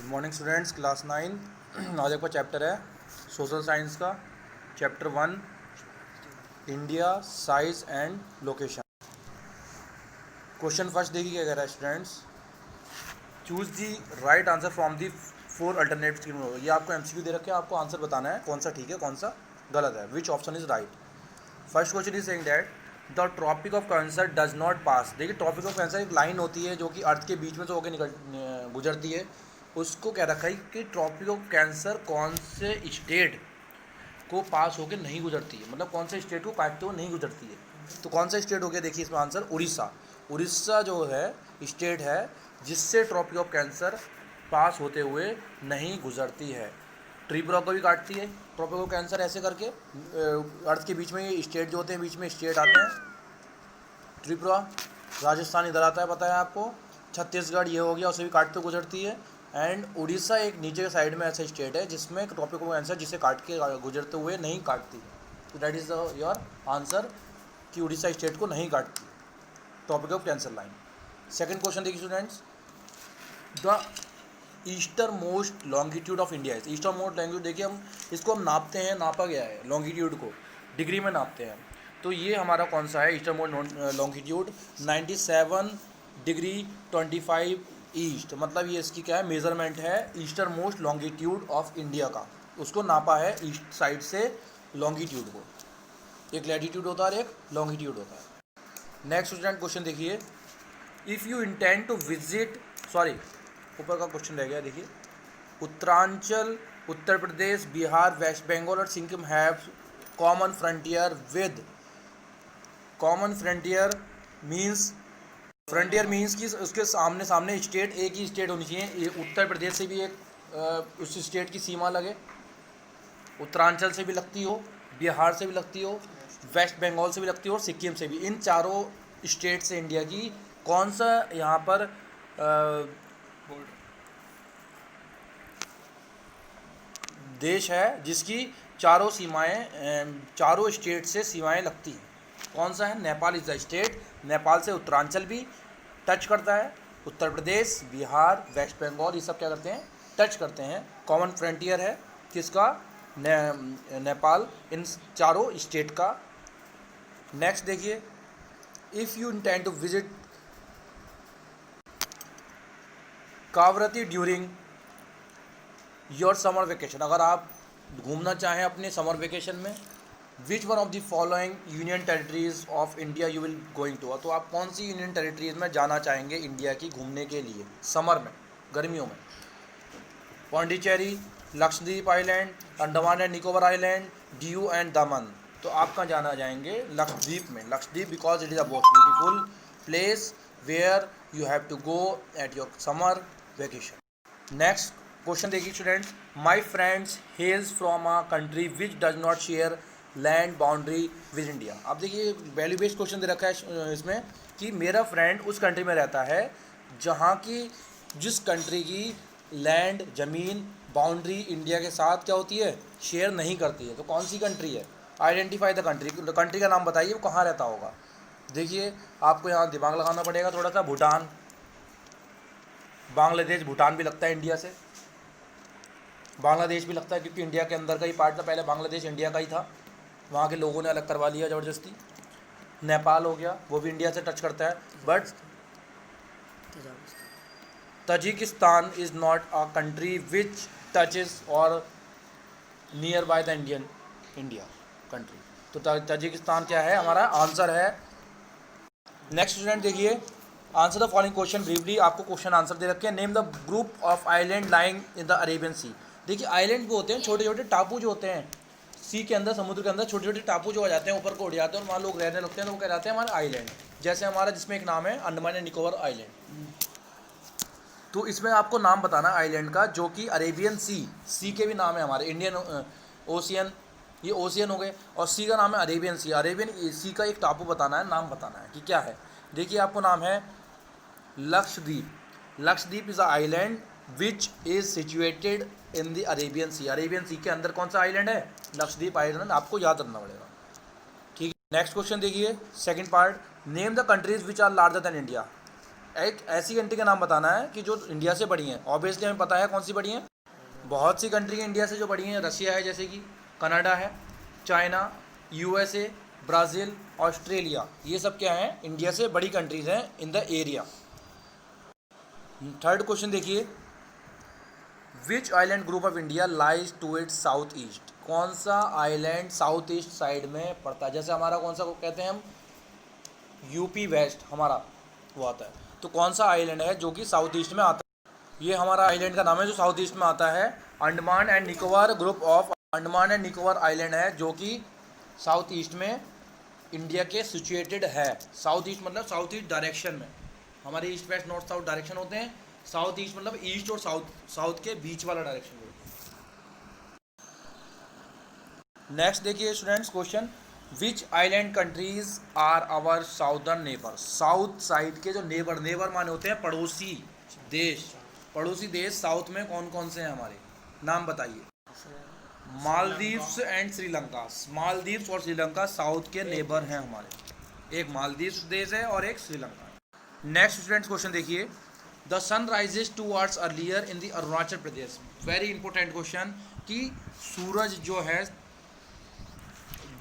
Good morning students, class 9। आज का chapter है सोशल साइंस का, chapter 1, India size and location. Question first देखिए क्या कह रहा है students. Choose the right answer from the 4 alternative. ये आपको एमसीक्यू दे रखे हैं, आपको आंसर बताना है कौन सा ठीक है कौन सा गलत है। Which option is right. First question is saying that the tropic of cancer does not pass. देखिए, ट्रॉपिक ऑफ कैंसर एक लाइन होती है जो कि अर्थ के बीच में से होकर गुजरती है। उसको कह रखा है कि ट्रॉपिक ऑफ कैंसर कौन से स्टेट को पास होकर नहीं गुजरती है, मतलब कौन से स्टेट को काटते हुए नहीं गुजरती है। तो कौन सा स्टेट हो गया, देखिए इसमें आंसर उड़ीसा। उड़ीसा जो है स्टेट है जिससे ट्रॉपिक ऑफ कैंसर पास होते हुए नहीं गुजरती है। त्रिपुरा को भी काटती है ट्रॉपिक ऑफ कैंसर ऐसे करके। अर्थ के बीच में ये स्टेट जो होते हैं, बीच में स्टेट आते हैं। त्रिपुरा, राजस्थान इधर आता है, पता है आपको। छत्तीसगढ़ ये हो गया, उसे भी काटते हुए गुजरती है। एंड उड़ीसा एक नीचे के साइड में ऐसा स्टेट है जिसमें ट्रॉपिक ऑफ कैंसर जिसे काट के गुजरते हुए नहीं काटती। तो दैट इज़ योर आंसर कि उड़ीसा स्टेट को नहीं काटती tropic of Cancer line. Second question देखिए students, the eastern most longitude of India है। ईस्टर मोस्ट लॉन्गिट्यूड देखिए, हम इसको हम नापते हैं, नापा गया है लॉन्गिट्यूड को डिग्री में नापते हैं। तो ये हमारा कौन सा है eastern most longitude 97 degree 25 east, मतलब ये इसकी क्या है मेजरमेंट है eastern most longitude of India का। उसको नापा है ईस्ट साइड से लॉन्गिट्यूड को। एक लैटिट्यूड होता है और एक लॉन्गिट्यूड होता है। नेक्स्ट स्टूडेंट क्वेश्चन देखिए, if you intend to visit, sorry ऊपर का क्वेश्चन रह गया, देखिए उत्तरांचल, उत्तर प्रदेश, बिहार, वेस्ट बंगाल और Sikkim have common frontier with. Common frontier means कि उसके सामने सामने स्टेट एक ही स्टेट होनी चाहिए। उत्तर प्रदेश से भी एक उस स्टेट की सीमा लगे, उत्तरांचल से भी लगती हो, बिहार से भी लगती हो, वेस्ट बंगाल से भी लगती हो और सिक्किम से भी। इन चारों स्टेट से इंडिया की कौन सा यहाँ पर देश है जिसकी चारों सीमाएं, चारों स्टेट से सीमाएं लगती हैं। कौन सा है? Nepal is the state. Nepal से उत्तरांचल भी टच करता है, उत्तर प्रदेश, बिहार, वेस्ट बंगाल ये सब क्या करते हैं, टच करते हैं। कॉमन फ्रंटियर है किसका? नेपाल, इन चारों स्टेट का। नेक्स्ट देखिए, if you intend to visit Kavaratti during your summer vacation, अगर आप घूमना चाहें अपने समर वेकेशन में, which one of the following union territories of India you will going to. तो आप कौन सी यूनियन टेरिटरीज में जाना चाहेंगे इंडिया की घूमने के लिए समर में, गर्मियों में? Pondicherry, Lakshadweep island, Andaman and Nicobar island, Diu and Daman. तो आप कहाँ जाना जाएंगे? लक्षद्वीप में। Lakshadweep because it is a most beautiful place where you have to go at your summer vacation. Next question देखिए student, my friends hails from a country which does not share land boundary with India. अब देखिए value based question दे रखा है इसमें कि मेरा friend उस country में रहता है जहाँ की जिस कंट्री की लैंड, ज़मीन, बाउंड्री इंडिया के साथ क्या होती है, शेयर नहीं करती है। तो कौन सी कंट्री है? Identify the country. कंट्री का नाम बताइए, वो कहाँ रहता होगा। देखिए आपको यहाँ दिमाग लगाना पड़ेगा थोड़ा सा। भूटान, बांग्लादेश, भूटान भी लगता है इंडिया से, बांग्लादेश भी लगता है क्योंकि इंडिया के अंदर का ही पार्ट था, पहले बांग्लादेश इंडिया का ही था, वहाँ के लोगों ने अलग करवा लिया ज़बरदस्ती। नेपाल हो गया, वो भी इंडिया से टच करता है। But Tajikistan is not a country which touches और near by the India country. तो तजिकिस्तान क्या है? हमारा आंसर है। नेक्स्ट स्टूडेंट देखिए, answer the following question briefly. आपको क्वेश्चन आंसर दे रखे हैं। Name the group of island lying in the Arabian Sea. देखिए आइलैंड वो होते हैं छोटे छोटे टापू जो होते हैं सी के अंदर, समुद्र के अंदर छोटे छोटे टापू जो आ जाते हैं, ऊपर को उड़ जाते हैं और वहाँ लोग रहने लगते हैं, तो वो कह जाते हैं हमारे आइलैंड। जैसे हमारा जिसमें एक नाम है अंडमान एंड निकोबार आइलैंड। तो इसमें आपको नाम बताना आइलैंड का जो कि अरेबियन सी के भी नाम है हमारे। इंडियन ओशियन, ये ओशियन हो गए, और सी का नाम है अरेबियन सी। अरेबियन सी का एक टापू बताना है, नाम बताना है कि क्या है। देखिए आपको नाम है Lakshadweep. Lakshadweep is a island which is situated in the Arabian Sea. Arabian Sea के अंदर कौन सा आइलैंड है? लक्षद्वीप आइलैंड। आपको याद रखना पड़ेगा, ठीक है। नेक्स्ट क्वेश्चन देखिए, second part, name the countries which are larger than India. एक ऐसी कंट्री का नाम बताना है कि जो इंडिया से बड़ी हैं। ऑब्वियसली हमें पता है कौन सी बड़ी हैं, बहुत सी कंट्री इंडिया से जो बड़ी हैं। रशिया है, जैसे कि कनाडा है, चाइना, यूएसए, ब्राज़ील, ऑस्ट्रेलिया, ये सब क्या हैं, इंडिया से बड़ी कंट्रीज़ हैं in the area. Third question देखिए, which island group of India lies to its south east. कौन सा आइलैंड साउथ ईस्ट साइड में पड़ता है? जैसे हमारा कौन सा कहते हैं हम, यूपी वेस्ट हमारा वो आता है, तो कौन सा आइलैंड है जो कि साउथ ईस्ट में आता है? ये हमारा आइलैंड का नाम है जो साउथ ईस्ट में आता है, Andaman and Nicobar group of Andaman and Nicobar island है, जो कि साउथ ईस्ट में इंडिया के सिचुएटेड है। साउथ ईस्ट मतलब साउथ ईस्ट डायरेक्शन में, हमारे east west north south direction होते हैं, साउथ ईस्ट मतलब ईस्ट और साउथ के बीच वाला डायरेक्शन होता है। नेक्स्ट देखिए students question, which island countries are our southern neighbour. South side के जो नेबर माने होते हैं पड़ोसी देश, पड़ोसी देश साउथ में कौन कौन से हैं हमारे, नाम बताइए। मालदीव्स एंड श्रीलंका, मालदीव्स और श्रीलंका साउथ के नेबर हैं हमारे, एक मालदीव्स देश है और एक श्रीलंका। नेक्स्ट स्टूडेंट्स क्वेश्चन देखिए, the sun rises 2 hours earlier in the Arunachal Pradesh. Very important question, कि सूरज जो है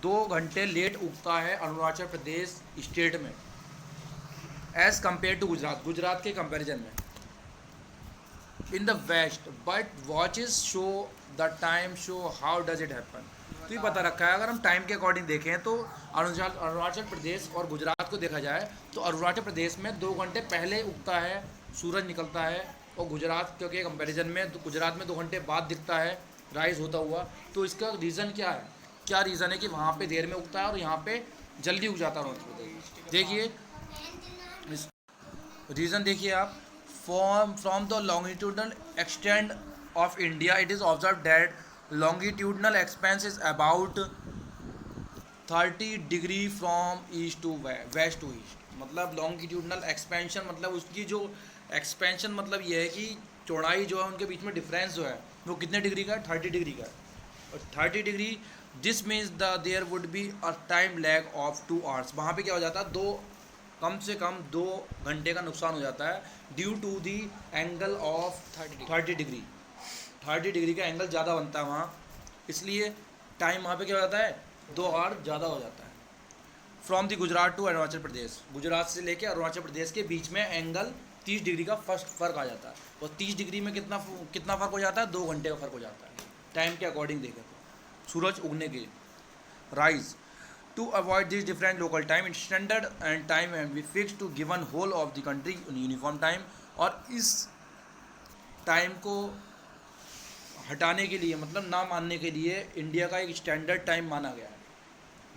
2 घंटे लेट उगता है अरुणाचल प्रदेश स्टेट में as compare to Gujarat, Gujarat के कंपैरिजन में, in the west, but watches show the time show how does it happen. तो ये पता रखा है, अगर हम टाइम के अकॉर्डिंग देखें तो अरुणाचल प्रदेश और गुजरात को देखा जाए तो अरुणाचल प्रदेश में 2 घंटे पहले उगता है, सूरज निकलता है, और गुजरात के कंपैरिजन में गुजरात में 2 घंटे बाद दिखता है राइज होता हुआ। तो इसका रीज़न क्या है, क्या रीज़न है कि वहाँ पे देर में उगता है और यहाँ पे जल्दी उग जाता है अरुणाचल प्रदेश। देखिए रीज़न देखिए आप, from the longitudinal extend of India, it is observed that longitudinal expanse is about 30 degree from east to west to east। मतलब longitudinal expansion मतलब उसकी जो expansion मतलब ये है कि चौड़ाई जो है उनके बीच में डिफरेंस जो है वो कितने डिग्री का है, 30 डिग्री का है। और 30 degree, this means there would be a time lag of 2 hours. वहाँ पे क्या हो जाता है, कम से कम 2 घंटे का नुकसान हो जाता है, due to the angle of 30 degree. 30 degree का एंगल ज़्यादा बनता है वहाँ, इसलिए टाइम वहाँ पे क्या हो जाता है, 2 आवर ज़्यादा हो जाता है। From the Gujarat to Arunachal Pradesh, Gujarat से लेके अरुणाचल प्रदेश के बीच में एंगल 30 डिग्री का फ़र्क आ जाता है, और 30 डिग्री में कितना फ़र्क हो जाता है, 2 घंटे का फ़र्क हो जाता है टाइम के अकॉर्डिंग देखें तो, सूरज उगने के rise. To avoid this different local time standard and time and be fix to given whole of the country uniform time. और इस टाइम को हटाने के लिए, मतलब ना मानने के लिए, इंडिया का एक स्टैंडर्ड टाइम माना गया है,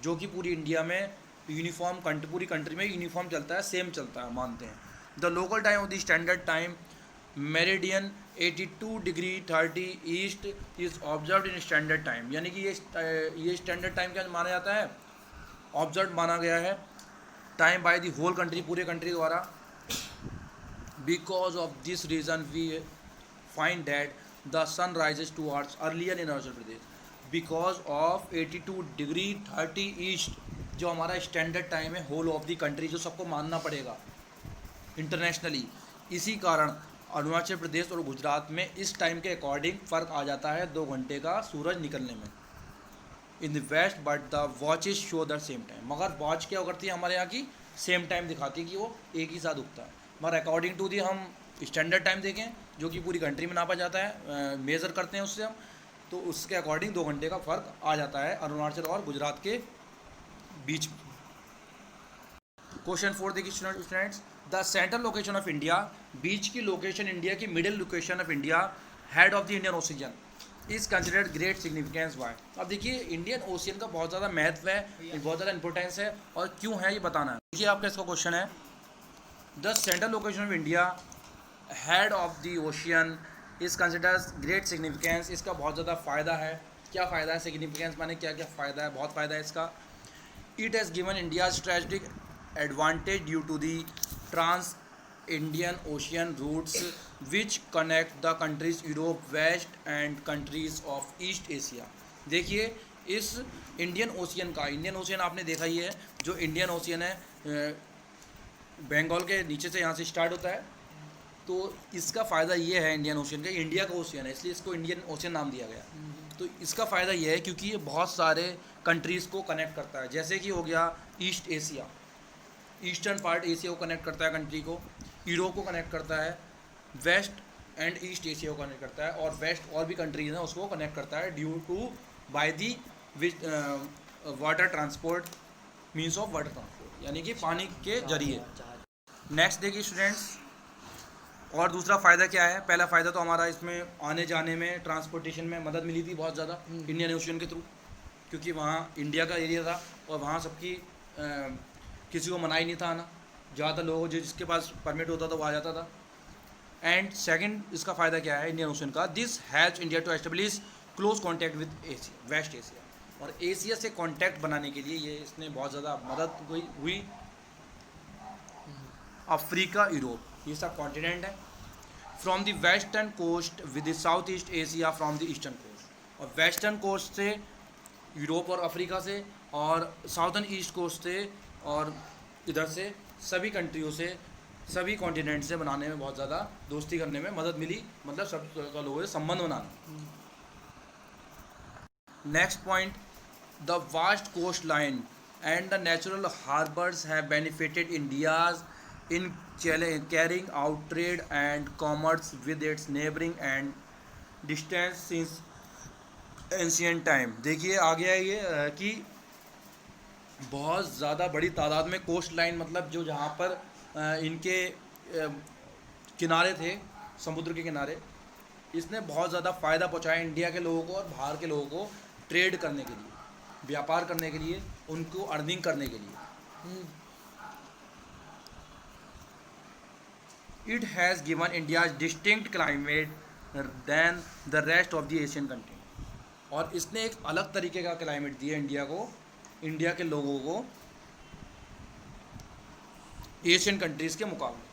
जो कि पूरी इंडिया में यूनिफॉर्म पूरी कंट्री में यूनिफॉर्म चलता है, सेम चलता है, मानते हैं। The local time of the standard time meridian 82 degree 30 east is observed in standard time. यानी कि ये स्टैंडर्ड टाइम क्या माना जाता है, ऑब्जर्व माना गया है time by the whole country, पूरे कंट्री द्वारा। Because of this reason we find that the sun rises 2 hours earlier in Arunachal Pradesh because of 82 degree 30 east, जो हमारा स्टैंडर्ड टाइम है होल ऑफ द कंट्री, जो सबको मानना पड़ेगा इंटरनेशनली। इसी कारण अरुणाचल प्रदेश और गुजरात में इस टाइम के अकॉर्डिंग फ़र्क आ जाता है 2 घंटे का सूरज निकलने में in the west, but the watches show the same time. मगर वॉच क्या करती है हमारे यहाँ की, सेम टाइम दिखाती है कि वो एक ही साथ उगता है। मगर अकॉर्डिंग टू दी हम स्टैंडर्ड टाइम देखें, जो कि पूरी कंट्री में नापा जाता है, मेज़र करते हैं उससे हम, तो उसके अकॉर्डिंग 2 घंटे का फ़र्क आ जाता है अरुणाचल और गुजरात के बीच में। क्वेश्चन 4 देखिए students, the central location of India, बीच की लोकेशन इंडिया की, middle location of India, head of the Indian Ocean is considered great significance why. अब देखिए इंडियन ओशियन का बहुत ज़्यादा महत्व है, बहुत ज़्यादा इंपॉर्टेंस है, और क्यों है ये बताना है। देखिए आपका इसका क्वेश्चन है, the central location of India head of the ocean is considers great significance. इसका बहुत ज़्यादा फ़ायदा है। क्या फ़ायदा है, सिग्निफिकेंस माने क्या क्या फ़ायदा है, बहुत फ़ायदा है इसका। It has given India strategic advantage due to the trans Indian ocean routes which connect the countries Europe west and countries of east Asia. देखिए इस इंडियन ओशियन का, इंडियन ओशियन आपने देखा ही है, जो इंडियन ओशियन है बंगाल के नीचे से यहाँ से स्टार्ट होता है। तो इसका फ़ायदा ये है इंडियन ओशियन का, इंडिया का ओशियन है इसलिए इसको इंडियन ओशियन नाम दिया गया। तो इसका फ़ायदा ये है क्योंकि ये बहुत सारे कंट्रीज़ को कनेक्ट करता है, जैसे कि हो गया east Asia, eastern part Asia को कनेक्ट करता है कंट्री को, यूरोप को कनेक्ट करता है, वेस्ट एंड ईस्ट एशिया को कनेक्ट करता है, और वेस्ट और भी कंट्रीज हैं उसको कनेक्ट करता है due to by the water transport, means of water transport, यानी कि पानी के जरिए। नेक्स्ट देखिए स्टूडेंट्स, और दूसरा फ़ायदा क्या है। पहला फ़ायदा तो हमारा इसमें आने जाने में, ट्रांसपोर्टेशन में मदद मिली थी बहुत ज़्यादा इंडियन ओशियन के थ्रू, क्योंकि वहाँ इंडिया का एरिया था और वहाँ सबकी किसी को मना ही नहीं था आना, ज़्यादातर लोगों जिसके पास परमिट होता था वो आ जाता था। एंड सेकंड इसका फ़ायदा क्या है इंडियन ओशन का, this has India to establish close contact with Asia, west Asia, और एशिया से कॉन्टैक्ट बनाने के लिए ये इसने बहुत ज़्यादा मदद हुई। अफ्रीका, यूरोप, ये सब कॉन्टिनेंट है। From the western coast with the south east Asia from the eastern coast, और वेस्टर्न कोस्ट से यूरोप और अफ्रीका से, और साउथर्न ईस्ट कोस्ट से और इधर से सभी कंट्रियों से, सभी कॉन्टिनेंट से बनाने में बहुत ज़्यादा दोस्ती करने में मदद मिली, मतलब सब लोगों से संबंध बनाना। Next point, the vast coastline and the natural harbours have benefited India's in carrying out trade and commerce with its neighboring and distant since ancient time। देखिए आ गया ये कि बहुत ज़्यादा बड़ी तादाद में कोस्ट लाइन, मतलब जो जहाँ पर इनके किनारे थे, समुद्र के किनारे, इसने बहुत ज़्यादा फ़ायदा पहुँचाया इंडिया के लोगों को और बाहर के लोगों को ट्रेड करने के लिए, व्यापार करने के लिए, उनको अर्निंग करने के लिए। It has given India distinct climate than the rest of the Asian country, और इसने एक अलग तरीके का क्लाइमेट दिया इंडिया को, इंडिया के लोगों को एशियन कंट्रीज़ के मुकाबले।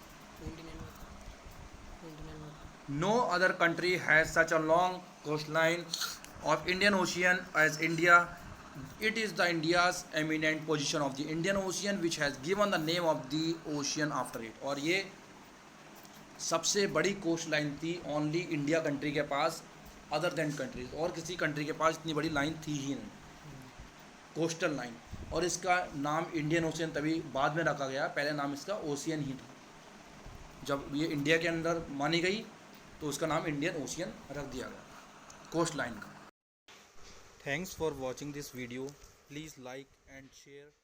No other country has such a long coast line of Indian ocean as India. It is the India's eminent position of the Indian Ocean which has given the name of the ocean after it, और ये सबसे बड़ी coast line थी only India country के पास, other than countries, और किसी country के पास इतनी बड़ी लाइन थी ही नहीं, कोस्टल लाइन, और इसका नाम इंडियन ओशियन तभी बाद में रखा गया, पहले नाम इसका ओशियन ही था। जब ये इंडिया के अंदर मानी गई तो उसका नाम इंडियन ओशियन रख दिया गया कोस्ट लाइन का। Thanks for watching this video, please like and share.